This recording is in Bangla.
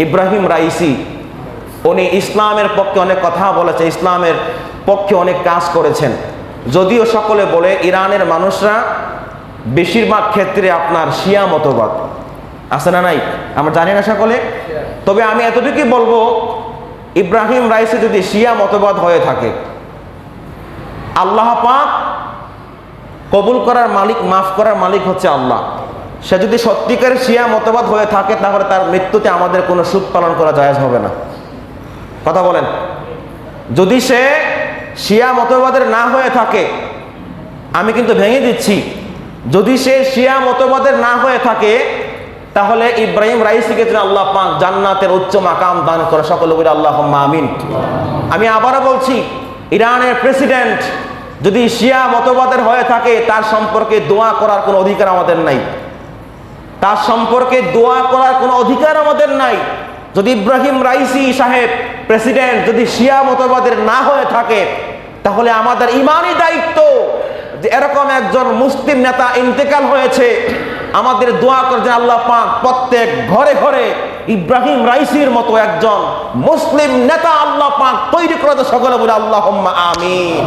ইব্রাহিম রাইসি, উনি ইসলামের পক্ষে অনেক কথা বলেছেন, ইসলামের পক্ষে অনেক কাজ করেছেন। যদিও সকলে বলে ইরানের মানুষরা বেশিরভাগ ক্ষেত্রে আপনার শিয়া মতবাদ আছে না নাই, আমরা জানি না সকলে। তবে আমি এতটুকুই বলবো, ইব্রাহিম রাইসি যদি শিয়া মতবাদ হয়ে থাকে, আল্লাহ পাক কবুল করার মালিক, মাফ করার মালিক হচ্ছে আল্লাহ। সে যদি সত্যিকারের শিয়া মতবাদ হয়ে থাকে, তাহলে তার মৃত্যুতে আমাদের কোনো সুদ পালন করা জায়েজ হবে না। কথা বলেন। যদি সে শিয়া মতবাদের না হয়ে থাকে, আমি কিন্তু ভেঙে দিচ্ছি, যদি সে শিয়া মতবাদের না হয়ে থাকে, তাহলে ইব্রাহিম রাইসিকে যেন আল্লাহ পাক জান্নাতের উচ্চ মাকাম দান করে, সকলে বলে আল্লাহুম্মা আমিন। আমি আবারও বলছি, ইরানের প্রেসিডেন্ট যদি শিয়া মতবাদের হয়ে থাকে, তার সম্পর্কে দোয়া করার কোনো অধিকার আমাদের নাই, তার সম্পর্কে দোয়া করার কোনো অধিকার আমাদের নাই। যদি ইব্রাহিম রাইসি সাহেব প্রেসিডেন্ট যদি শিয়া মতবাদের না হয়ে থাকে, তাহলে আমাদের ইমানি দায়িত্ব যে এরকম একজন মুসলিম নেতা ইন্তেকাল হয়েছে, আমাদের দোয়া করছেন আল্লাহ পাক প্রত্যেক ঘরে ঘরে ইব্রাহিম রাইসির মতো একজন মুসলিম নেতা আল্লাহ পাক তৈরি করে, সকলে বলে আল্লাহুম্মা আমিন।